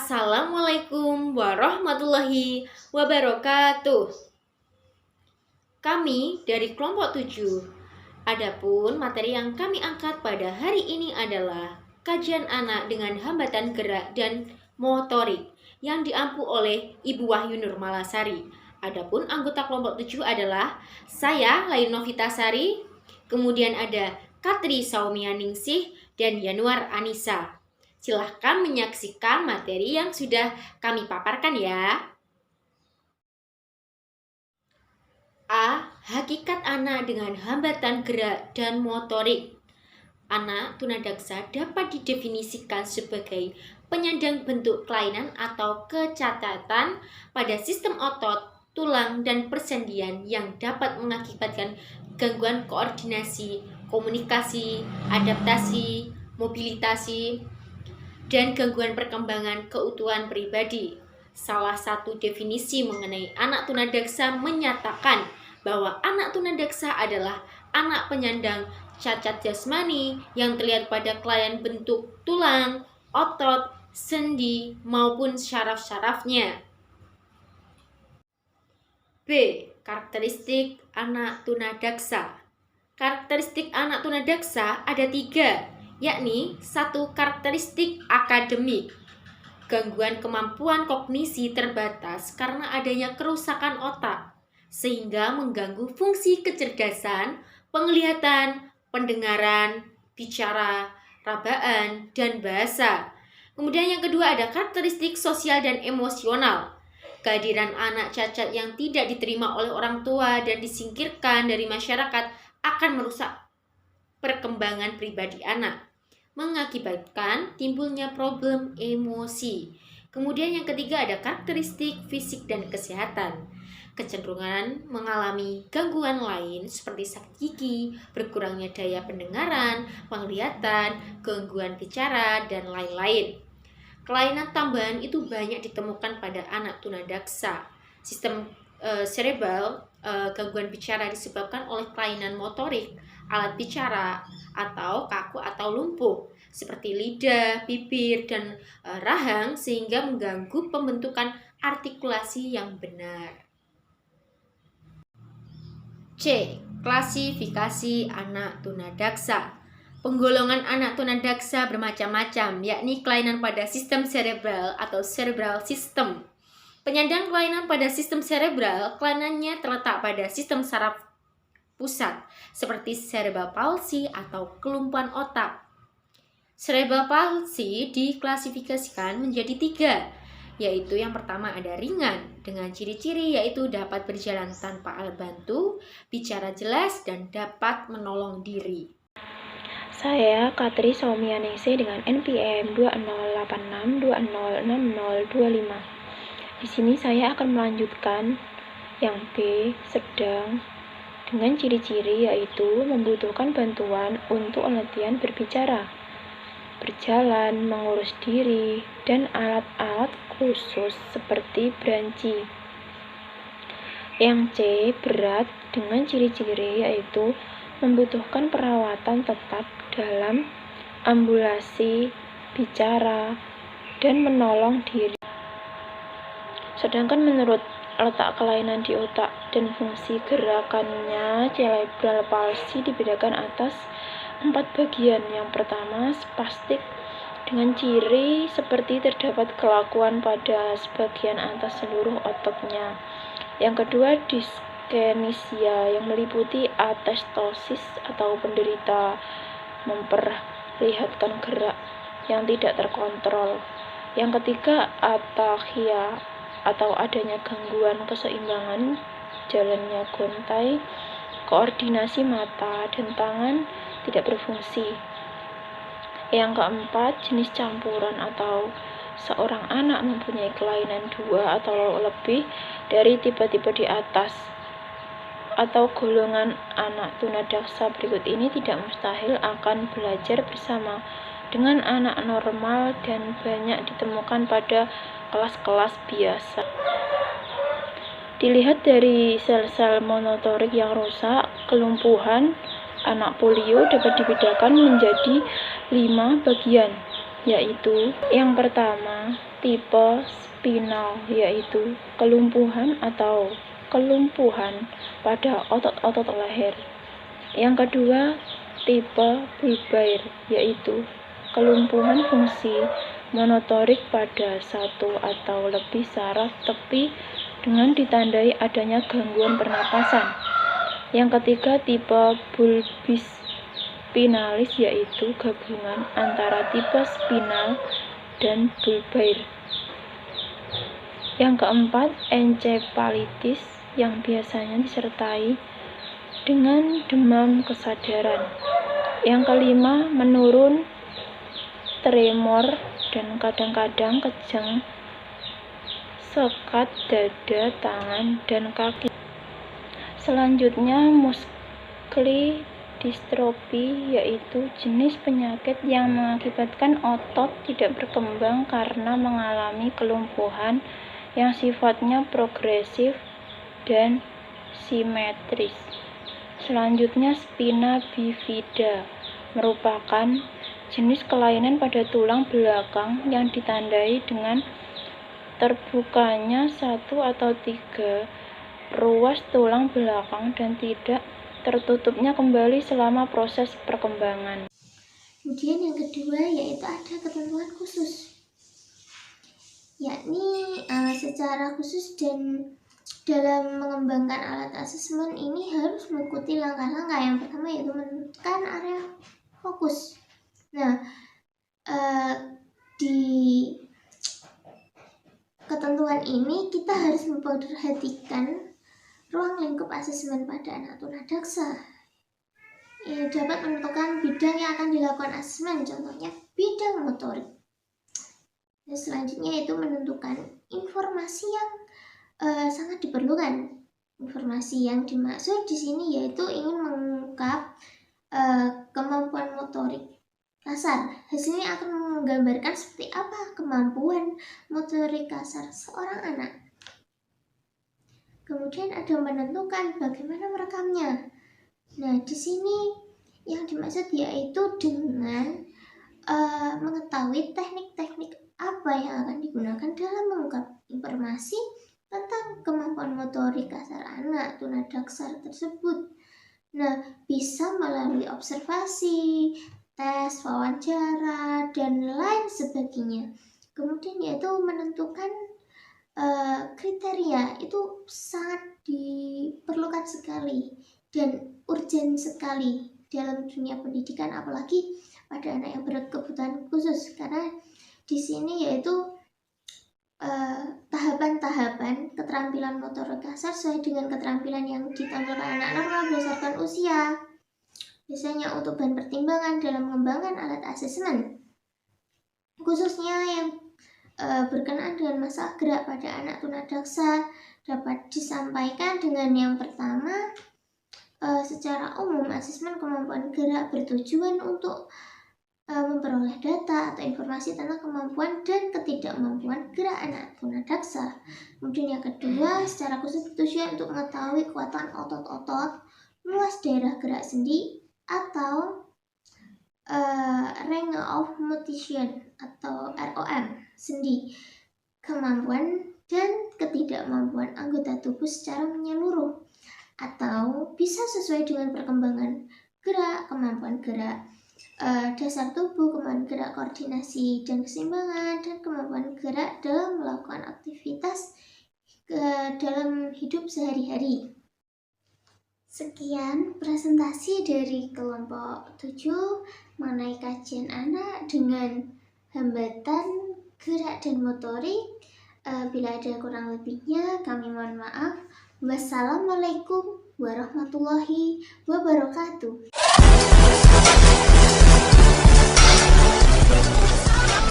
Assalamualaikum warahmatullahi wabarakatuh. Kami dari kelompok 7. Adapun materi yang kami angkat pada hari ini adalah kajian anak dengan hambatan gerak dan motorik yang diampu oleh Ibu Wahyu Nur Malasari. Adapun anggota kelompok 7 adalah saya, Lain Novitasari, kemudian ada Katri Saumianingsih dan Yanuar Anissa. Silahkan menyaksikan materi yang sudah kami paparkan ya. A. Hakikat anak dengan hambatan gerak dan motorik. Anak tunadaksa dapat didefinisikan sebagai penyandang bentuk kelainan atau kecacatan pada sistem otot, tulang, dan persendian yang dapat mengakibatkan gangguan koordinasi, komunikasi, adaptasi, mobilitasi, dan gangguan perkembangan keutuhan pribadi. Salah satu definisi mengenai anak tunadaksa menyatakan bahwa anak tunadaksa adalah anak penyandang cacat jasmani yang terlihat pada kelainan bentuk tulang, otot, sendi, maupun syaraf-syarafnya. B. Karakteristik anak tunadaksa. Karakteristik anak tunadaksa ada 3, yakni 1. Karakteristik akademik. Gangguan kemampuan kognisi terbatas karena adanya kerusakan otak, sehingga mengganggu fungsi kecerdasan, penglihatan, pendengaran, bicara, rabaan, dan bahasa. Kemudian yang kedua ada karakteristik sosial dan emosional. Kehadiran anak cacat yang tidak diterima oleh orang tua dan disingkirkan dari masyarakat akan merusak perkembangan pribadi anak, mengakibatkan timbulnya problem emosi. Kemudian yang ketiga ada karakteristik fisik dan kesehatan. Kecenderungan mengalami gangguan lain seperti sakit gigi, berkurangnya daya pendengaran, penglihatan, gangguan bicara, dan lain-lain. Kelainan tambahan itu banyak ditemukan pada anak tunadaksa. Sistem cerebral, gangguan bicara disebabkan oleh kelainan motorik, alat bicara, atau kaku atau lumpuh seperti lidah, bibir, dan rahang sehingga mengganggu pembentukan artikulasi yang benar. C. Klasifikasi anak tunadaksa. Penggolongan anak tunadaksa bermacam-macam, yakni kelainan pada sistem cerebral atau cerebral system. Penyandang kelainan pada sistem cerebral, kelainannya terletak pada sistem saraf pusat, seperti cerebral palsy atau kelumpuhan otak. Cerebral palsy diklasifikasikan menjadi 3, yaitu yang pertama ada ringan, dengan ciri-ciri yaitu dapat berjalan tanpa alat bantu, bicara jelas, dan dapat menolong diri. Saya Katri Saumianingsih dengan NPM 2086206025. Di sini saya akan melanjutkan yang B, sedang, dengan ciri-ciri yaitu membutuhkan bantuan untuk latihan berbicara, berjalan, mengurus diri, dan alat-alat khusus seperti branci. Yang C, berat, dengan ciri-ciri yaitu membutuhkan perawatan tetap dalam ambulasi, bicara, dan menolong diri. Sedangkan menurut letak kelainan di otak dan fungsi gerakannya, cerebral palsy dibedakan atas 4 bagian. Yang pertama, spastik, dengan ciri seperti terdapat kelakuan pada sebagian atas seluruh ototnya. Yang kedua, dyskinesia, yang meliputi atostosis atau penderita memperlihatkan gerak yang tidak terkontrol. Yang ketiga, ataxia, atau adanya gangguan keseimbangan jalannya gontai, koordinasi mata dan tangan tidak berfungsi. Yang keempat, jenis campuran, atau seorang anak mempunyai kelainan 2 atau lebih dari tipe-tipe di atas, atau golongan anak tunadaksa berikut ini tidak mustahil akan belajar bersama dengan anak normal dan banyak ditemukan pada kelas-kelas biasa. Dilihat dari sel-sel motorik yang rusak, kelumpuhan anak polio dapat dibedakan menjadi 5 bagian, yaitu yang pertama tipe spinal, yaitu kelumpuhan atau kelumpuhan pada otot-otot leher. Yang kedua tipe bulbar, yaitu kelumpuhan fungsi motorik pada satu atau lebih saraf tepi dengan ditandai adanya gangguan pernapasan. Yang ketiga tipe bulbis spinalis, yaitu gabungan antara tipe spinal dan bulbar. Yang keempat encephalitis, yang biasanya disertai dengan demam kesadaran. Yang kelima menurun, tremor, dan kadang-kadang kejang sekat dada, tangan, dan kaki. Selanjutnya muskli distrofi, yaitu jenis penyakit yang mengakibatkan otot tidak berkembang karena mengalami kelumpuhan yang sifatnya progresif dan simetris. Selanjutnya spina bifida merupakan jenis kelainan pada tulang belakang yang ditandai dengan terbukanya 1 atau 3 ruas tulang belakang dan tidak tertutupnya kembali selama proses perkembangan. Kemudian yang kedua yaitu ada ketentuan khusus, yakni secara khusus dan dalam mengembangkan alat asesmen ini harus mengikuti langkah-langkah. Yang pertama yaitu menentukan area fokus. Nah, di ketentuan ini kita harus memperhatikan ruang lingkup asesmen pada anak tunadaksa. Ini dapat menentukan bidang yang akan dilakukan asesmen, contohnya bidang motorik. Dan selanjutnya itu menentukan informasi yang sangat diperlukan. Informasi yang dimaksud di sini yaitu ingin mengungkap kemampuan motorik kasar. Hasilnya akan menggambarkan seperti apa kemampuan motorik kasar seorang anak. Kemudian ada menentukan bagaimana merekamnya. Nah, di sini yang dimaksud yaitu dengan mengetahui teknik-teknik apa yang akan digunakan dalam mengungkap informasi tentang kemampuan motorik kasar anak tunadaksa tersebut. Nah, bisa melalui observasi, tes, wawancara, dan lain sebagainya. Kemudian yaitu menentukan kriteria, itu sangat diperlukan sekali dan urgent sekali dalam dunia pendidikan, apalagi pada anak yang berkebutuhan khusus, karena di sini yaitu tahapan-tahapan keterampilan motorik kasar sesuai dengan keterampilan yang ditampilkan anak normal berdasarkan usia. Biasanya untuk bahan pertimbangan dalam mengembangkan alat asesmen, khususnya yang berkenaan dengan masalah gerak pada anak tunadaksa, dapat disampaikan dengan yang pertama, secara umum asesmen kemampuan gerak bertujuan untuk memperoleh data atau informasi tentang kemampuan dan ketidakmampuan gerak anak tunadaksa. Kemudian yang kedua, secara khusus bertujuan untuk mengetahui kekuatan otot-otot, luas daerah gerak sendi atau range of motion atau ROM sendi, kemampuan dan ketidakmampuan anggota tubuh secara menyeluruh, atau bisa sesuai dengan perkembangan gerak, kemampuan gerak dasar tubuh, kemampuan gerak koordinasi dan keseimbangan, dan kemampuan gerak dalam melakukan aktivitas dalam hidup sehari-hari. Sekian presentasi dari kelompok 7 mengenai kajian anak dengan hambatan gerak dan motorik. Bila ada kurang lebihnya kami mohon maaf. Wassalamualaikum warahmatullahi wabarakatuh.